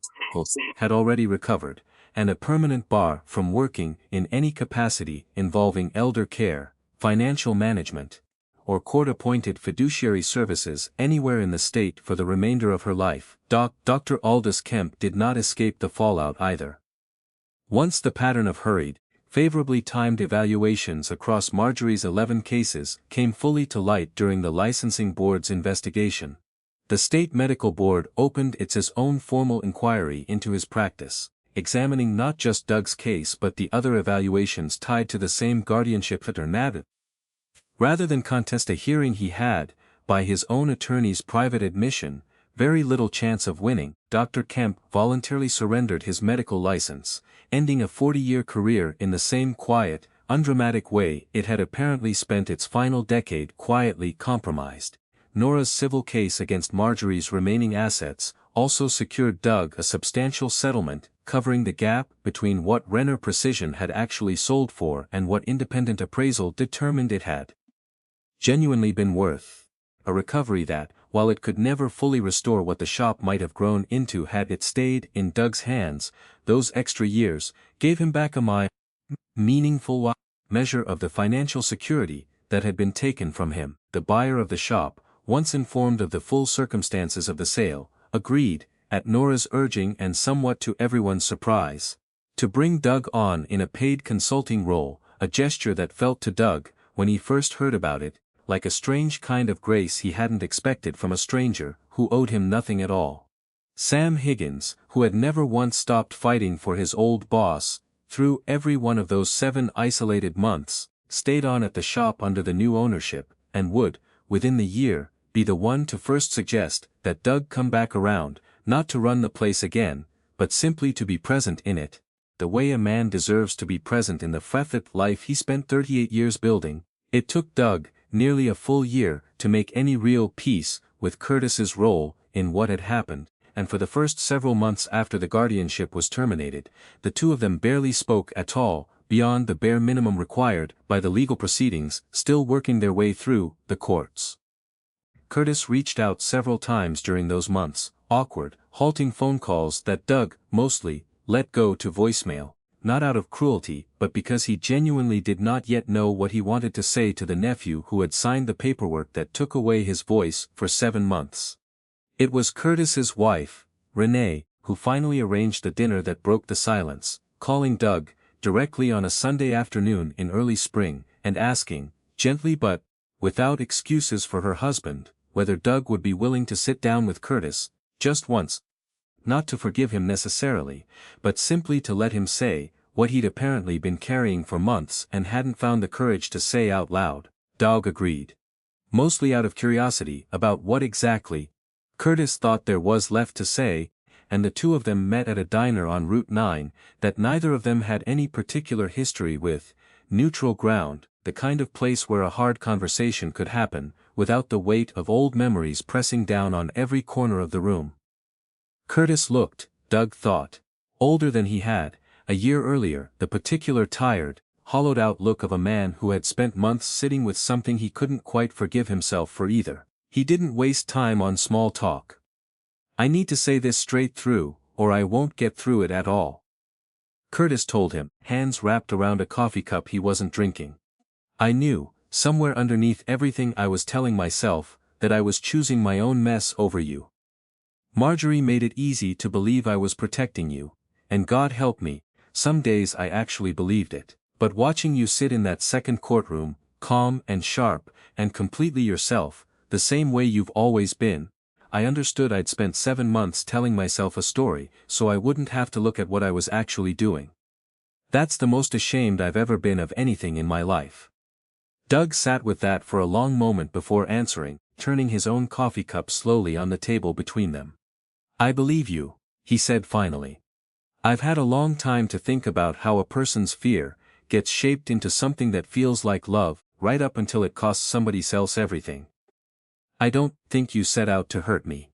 had already recovered, and a permanent bar from working in any capacity involving elder care, financial management, or court-appointed fiduciary services anywhere in the state for the remainder of her life. Dr. Aldous Kemp did not escape the fallout either. Once the pattern of hurried, favorably timed evaluations across Marjorie's 11 cases came fully to light during the licensing board's investigation, the State Medical Board opened its own formal inquiry into his practice, examining not just Doug's case but the other evaluations tied to the same guardianship pattern. Rather than contest a hearing he had, by his own attorney's private admission, very little chance of winning, Dr. Kemp voluntarily surrendered his medical license, ending a 40-year career in the same quiet, undramatic way it had apparently spent its final decade quietly compromised. Nora's civil case against Marjorie's remaining assets also secured Doug a substantial settlement covering the gap between what Renner Precision had actually sold for and what independent appraisal determined it had genuinely been worth, a recovery that, while it could never fully restore what the shop might have grown into had it stayed in Doug's hands, those extra years gave him back a meaningful measure of the financial security that had been taken from him. The buyer of the shop, once informed of the full circumstances of the sale, agreed, at Nora's urging and somewhat to everyone's surprise, to bring Doug on in a paid consulting role, a gesture that felt to Doug, when he first heard about it, like a strange kind of grace he hadn't expected from a stranger who owed him nothing at all. Sam Higgins, who had never once stopped fighting for his old boss, through every one of those 7 isolated months, stayed on at the shop under the new ownership, and would, within the year, be the one to first suggest that Doug come back around, not to run the place again, but simply to be present in it, the way a man deserves to be present in the fetid life he spent 38 years building. It took Doug nearly a full year to make any real peace with Curtis's role in what had happened, and for the first several months after the guardianship was terminated, the two of them barely spoke at all, beyond the bare minimum required by the legal proceedings still working their way through the courts. Curtis reached out several times during those months, awkward, halting phone calls that Doug, mostly, let go to voicemail, not out of cruelty but because he genuinely did not yet know what he wanted to say to the nephew who had signed the paperwork that took away his voice for 7 months. It was Curtis's wife, Renee, who finally arranged the dinner that broke the silence, calling Doug, directly on a Sunday afternoon in early spring, and asking, gently but without excuses for her husband, whether Doug would be willing to sit down with Curtis, just once. Not to forgive him necessarily, but simply to let him say what he'd apparently been carrying for months and hadn't found the courage to say out loud. Doug agreed. Mostly out of curiosity about what exactly Curtis thought there was left to say, and the two of them met at a diner on Route 9 that neither of them had any particular history with, neutral ground, the kind of place where a hard conversation could happen, without the weight of old memories pressing down on every corner of the room. Curtis looked, Doug thought, older than he had, a year earlier, the particular tired, hollowed-out look of a man who had spent months sitting with something he couldn't quite forgive himself for either. He didn't waste time on small talk. I need to say this straight through, or I won't get through it at all. Curtis told him, hands wrapped around a coffee cup he wasn't drinking. I knew, somewhere underneath everything I was telling myself, that I was choosing my own mess over you. Marjorie made it easy to believe I was protecting you, and God help me, some days I actually believed it. But watching you sit in that second courtroom, calm and sharp, and completely yourself, the same way you've always been, I understood I'd spent 7 months telling myself a story so I wouldn't have to look at what I was actually doing. That's the most ashamed I've ever been of anything in my life. Doug sat with that for a long moment before answering, turning his own coffee cup slowly on the table between them. I believe you, he said finally. I've had a long time to think about how a person's fear gets shaped into something that feels like love, right up until it costs somebody else everything. I don't think you set out to hurt me,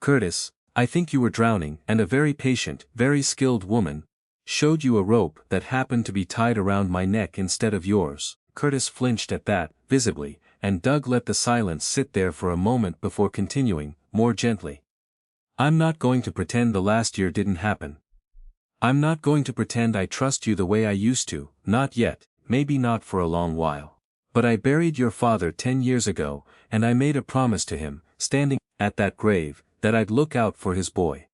Curtis. I think you were drowning, and a very patient, very skilled woman showed you a rope that happened to be tied around my neck instead of yours. Curtis flinched at that, visibly, and Doug let the silence sit there for a moment before continuing, more gently. I'm not going to pretend the last year didn't happen. I'm not going to pretend I trust you the way I used to, not yet, maybe not for a long while. But I buried your father 10 years ago, and I made a promise to him, standing at that grave, that I'd look out for his boy.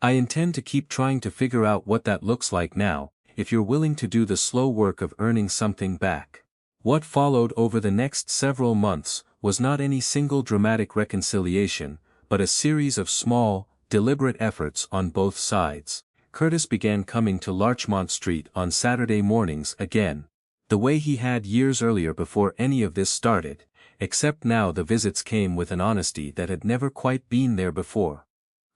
I intend to keep trying to figure out what that looks like now, if you're willing to do the slow work of earning something back. What followed over the next several months was not any single dramatic reconciliation, but a series of small, deliberate efforts on both sides. Curtis began coming to Larchmont Street on Saturday mornings again, the way he had years earlier before any of this started, except now the visits came with an honesty that had never quite been there before.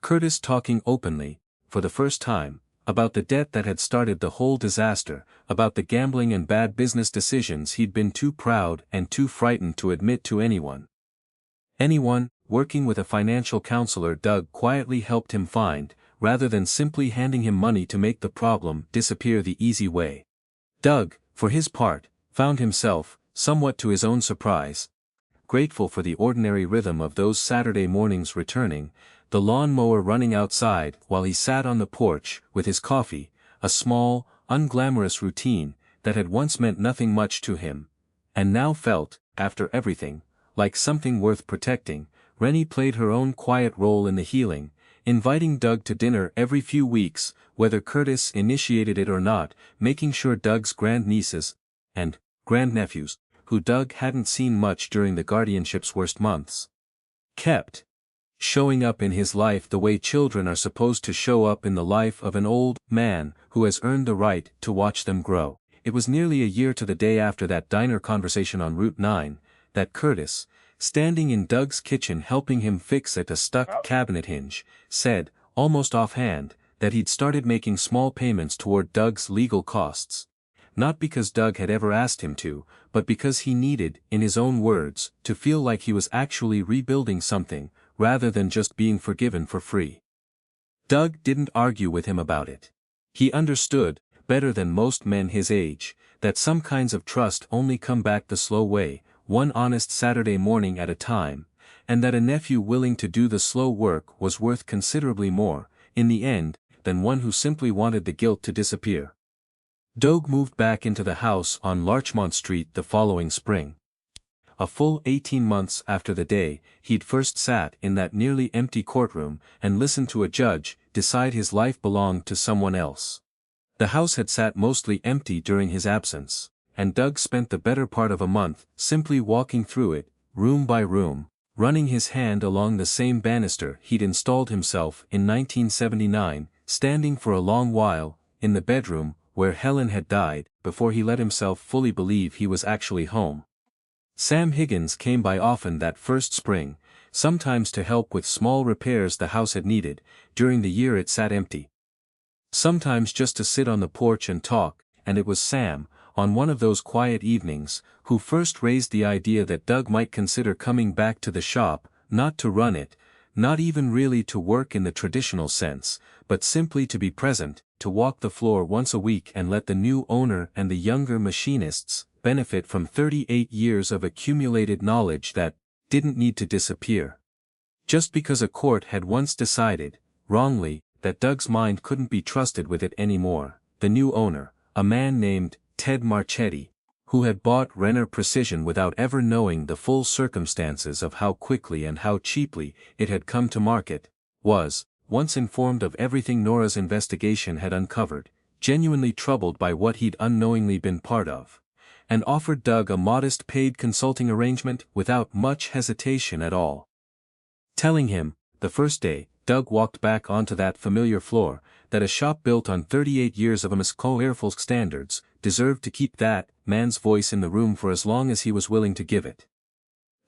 Curtis talking openly, for the first time, about the debt that had started the whole disaster, about the gambling and bad business decisions he'd been too proud and too frightened to admit to anyone. Working with a financial counselor Doug quietly helped him find, rather than simply handing him money to make the problem disappear the easy way. Doug, for his part, found himself, somewhat to his own surprise, grateful for the ordinary rhythm of those Saturday mornings returning, the lawn-mower running outside while he sat on the porch with his coffee, a small, unglamorous routine that had once meant nothing much to him, and now felt, after everything, like something worth protecting. Rennie played her own quiet role in the healing, inviting Doug to dinner every few weeks, whether Curtis initiated it or not, making sure Doug's grandnieces and grandnephews, who Doug hadn't seen much during the guardianship's worst months, kept showing up in his life the way children are supposed to show up in the life of an old man who has earned the right to watch them grow. It was nearly a year to the day after that diner conversation on Route 9, that Curtis, standing in Doug's kitchen helping him fix a stuck cabinet hinge, said, almost offhand, that he'd started making small payments toward Doug's legal costs. Not because Doug had ever asked him to, but because he needed, in his own words, to feel like he was actually rebuilding something, rather than just being forgiven for free. Doug didn't argue with him about it. He understood, better than most men his age, that some kinds of trust only come back the slow way, one honest Saturday morning at a time, and that a nephew willing to do the slow work was worth considerably more, in the end, than one who simply wanted the guilt to disappear. Doug moved back into the house on Larchmont Street the following spring. A full 18 months after the day he'd first sat in that nearly empty courtroom and listened to a judge decide his life belonged to someone else. The house had sat mostly empty during his absence, and Doug spent the better part of a month simply walking through it, room by room, running his hand along the same banister he'd installed himself in 1979, standing for a long while, in the bedroom, where Helen had died, before he let himself fully believe he was actually home. Sam Higgins came by often that first spring, sometimes to help with small repairs the house had needed, during the year it sat empty. Sometimes just to sit on the porch and talk, and it was Sam, on one of those quiet evenings, who first raised the idea that Doug might consider coming back to the shop, not to run it, not even really to work in the traditional sense, but simply to be present, to walk the floor once a week and let the new owner and the younger machinists benefit from 38 years of accumulated knowledge that didn't need to disappear. Just because a court had once decided, wrongly, that Doug's mind couldn't be trusted with it anymore, the new owner, a man named Ted Marchetti, who had bought Renner Precision without ever knowing the full circumstances of how quickly and how cheaply it had come to market, was, once informed of everything Nora's investigation had uncovered, genuinely troubled by what he'd unknowingly been part of, and offered Doug a modest paid consulting arrangement without much hesitation at all. Telling him, the first day, Doug walked back onto that familiar floor, that a shop built on 38 years of Airful standards deserved to keep that man's voice in the room for as long as he was willing to give it.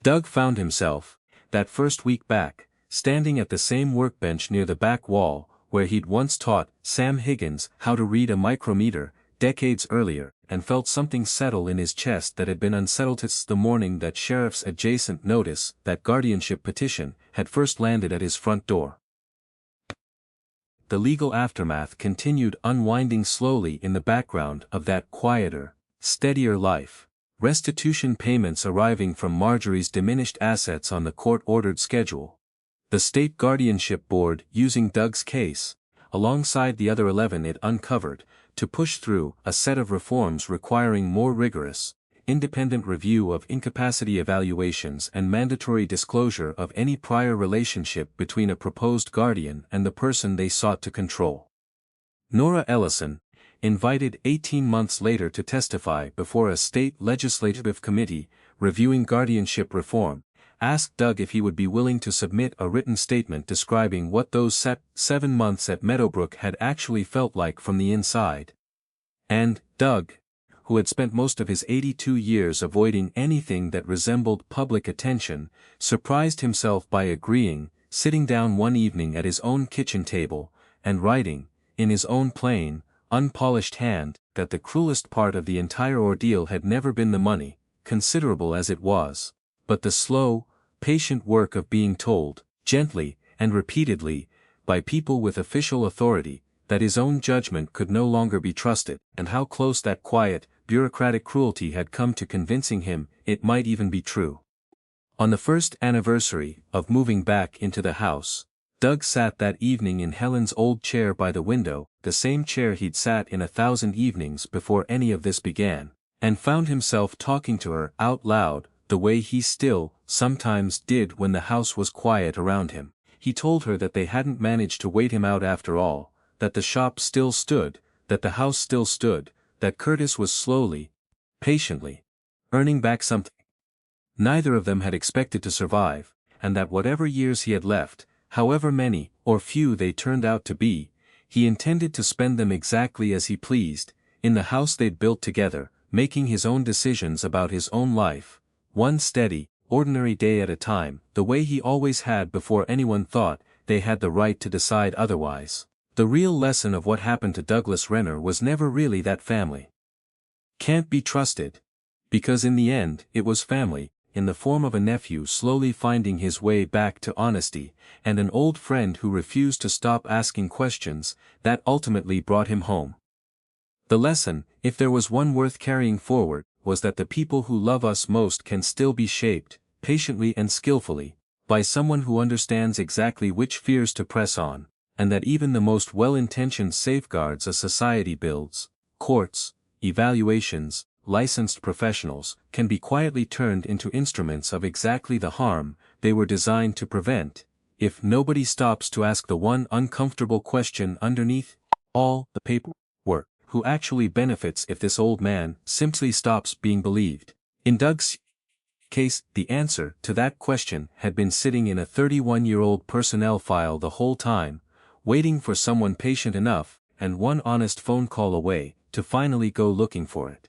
Doug found himself, that first week back, standing at the same workbench near the back wall, where he'd once taught Sam Higgins how to read a micrometer, decades earlier, and felt something settle in his chest that had been unsettled since the morning that sheriff's adjacent notice, that guardianship petition, had first landed at his front door. The legal aftermath continued unwinding slowly in the background of that quieter, steadier life, restitution payments arriving from Marjorie's diminished assets on the court-ordered schedule. The state guardianship board using Doug's case, alongside the other 11 it uncovered, to push through a set of reforms requiring more rigorous, independent review of incapacity evaluations and mandatory disclosure of any prior relationship between a proposed guardian and the person they sought to control. Nora Ellison, invited 18 months later to testify before a state legislative committee reviewing guardianship reform, asked Doug if he would be willing to submit a written statement describing what those 7 months at Meadowbrook had actually felt like from the inside. And Doug, who had spent most of his 82 years avoiding anything that resembled public attention, surprised himself by agreeing, sitting down one evening at his own kitchen table, and writing, in his own plain, unpolished hand, that the cruelest part of the entire ordeal had never been the money, considerable as it was, but the slow, patient work of being told, gently, and repeatedly, by people with official authority, that his own judgment could no longer be trusted, and how close that quiet, bureaucratic cruelty had come to convincing him it might even be true. On the first anniversary of moving back into the house, Doug sat that evening in Helen's old chair by the window, the same chair he'd sat in 1,000 evenings before any of this began, and found himself talking to her out loud, the way he still, sometimes did when the house was quiet around him. He told her that they hadn't managed to wait him out after all, that the shop still stood, that the house still stood, that Curtis was slowly, patiently, earning back something neither of them had expected to survive, and that whatever years he had left, however many or few they turned out to be, he intended to spend them exactly as he pleased, in the house they'd built together, making his own decisions about his own life, one steady, ordinary day at a time, the way he always had before anyone thought they had the right to decide otherwise. The real lesson of what happened to Douglas Renner was never really that family can't be trusted, because in the end it was family, in the form of a nephew slowly finding his way back to honesty, and an old friend who refused to stop asking questions, that ultimately brought him home. The lesson, if there was one worth carrying forward, was that the people who love us most can still be shaped, patiently and skillfully, by someone who understands exactly which fears to press on, and that even the most well-intentioned safeguards a society builds, courts, evaluations, licensed professionals, can be quietly turned into instruments of exactly the harm they were designed to prevent, if nobody stops to ask the one uncomfortable question underneath all the paperwork. who actually benefits if this old man simply stops being believed? In Doug's case, the answer to that question had been sitting in a 31-year-old personnel file the whole time, waiting for someone patient enough, and one honest phone call away, to finally go looking for it.